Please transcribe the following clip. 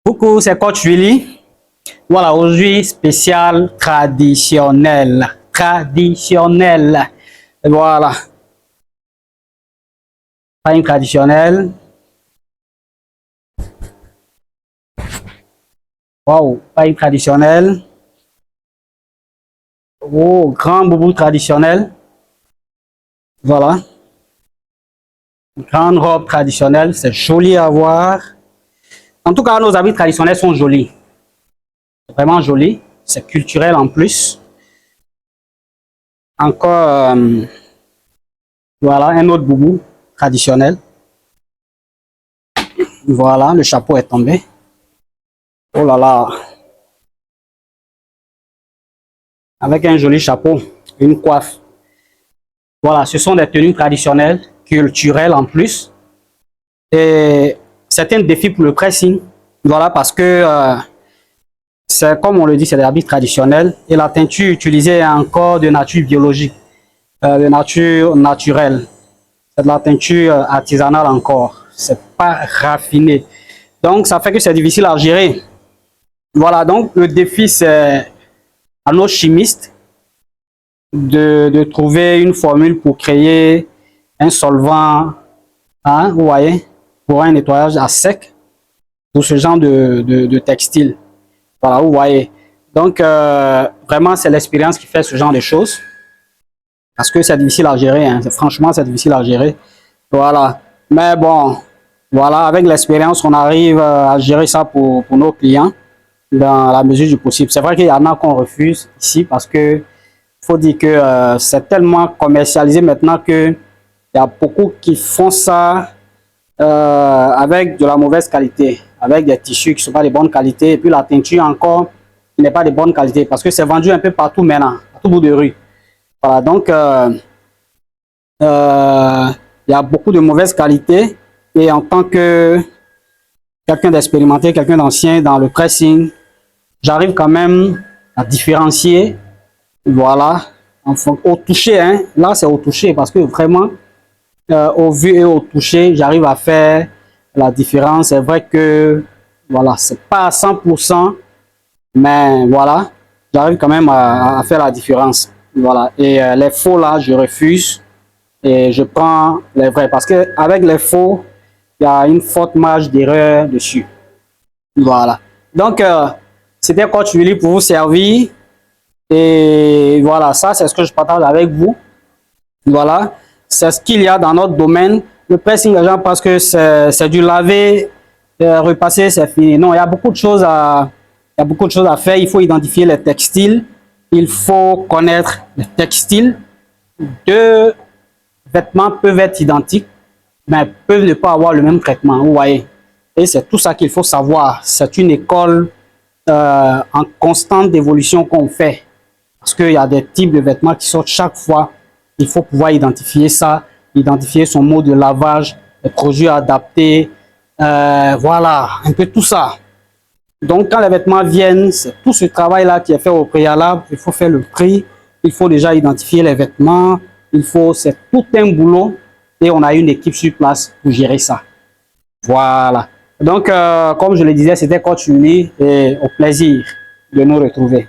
Coucou, c'est Coach Willy. Voilà, aujourd'hui, spécial traditionnel. Traditionnel. Voilà. Pas une traditionnelle. Wow, pas une traditionnelle. Oh, grand boubou traditionnel. Voilà. Grande robe traditionnelle, c'est joli à voir. En tout cas, nos habits traditionnels sont jolis. Vraiment jolis. C'est culturel en plus. Encore, voilà, un autre boubou traditionnel. Voilà, le chapeau est tombé. Oh là là. Avec un joli chapeau, une coiffe. Voilà, ce sont des tenues traditionnelles, culturelles en plus. Et c'est un défi pour le pressing. Voilà, parce que c'est comme on le dit, c'est des habits traditionnels. Et la teinture utilisée est encore de nature biologique, de nature naturelle. C'est de la teinture artisanale encore. C'est pas raffiné. Donc, ça fait que c'est difficile à gérer. Voilà, donc le défi, c'est à nos chimistes de trouver une formule pour créer un solvant, hein, vous voyez, pour un nettoyage à sec, pour ce genre de textile. Voilà, vous voyez. Donc, vraiment, c'est l'expérience qui fait ce genre de choses. Parce que c'est difficile à gérer, hein. Franchement, c'est difficile à gérer. Voilà. Mais bon, voilà, avec l'expérience, on arrive à gérer ça pour nos clients dans la mesure du possible. C'est vrai qu'il y en a qu'on refuse ici parce que faut dire que c'est tellement commercialisé maintenant que il y a beaucoup qui font ça avec de la mauvaise qualité, avec des tissus qui ne sont pas de bonne qualité, et puis la teinture encore qui n'est pas de bonne qualité, parce que c'est vendu un peu partout maintenant, à tout bout de rue. Voilà, donc il y a beaucoup de mauvaise qualité, et en tant que quelqu'un d'expérimenté, quelqu'un d'ancien dans le pressing, j'arrive quand même à différencier. Voilà, enfin, au toucher, hein. Là c'est au toucher parce que vraiment, au vu et au toucher, j'arrive à faire la différence. C'est vrai que, voilà, c'est pas à 100%, mais voilà, j'arrive quand même à faire la différence. Voilà, et les faux là, je refuse et je prends les vrais parce que avec les faux, il y a une forte marge d'erreur dessus. Voilà, donc c'était Coach Willy pour vous servir. Et voilà, ça c'est ce que je partage avec vous. Voilà, c'est ce qu'il y a dans notre domaine. Le pressing, les gens pensent que c'est du laver, repasser, c'est fini. Non, il y a beaucoup de choses à faire. Il faut identifier les textiles. Il faut connaître les textiles. Deux vêtements peuvent être identiques, mais peuvent ne pas avoir le même traitement. Vous voyez. Et c'est tout ça qu'il faut savoir. C'est une école en constante évolution qu'on fait. Parce qu'il y a des types de vêtements qui sortent chaque fois. Il faut pouvoir identifier ça, identifier son mode de lavage, les produits adaptés, voilà, un peu tout ça. Donc, quand les vêtements viennent, c'est tout ce travail-là qui est fait au préalable. Il faut faire le prix, il faut déjà identifier les vêtements, c'est tout un boulot et on a une équipe sur place pour gérer ça. Voilà. Donc, comme je le disais, c'était Coach Willy et au plaisir de nous retrouver.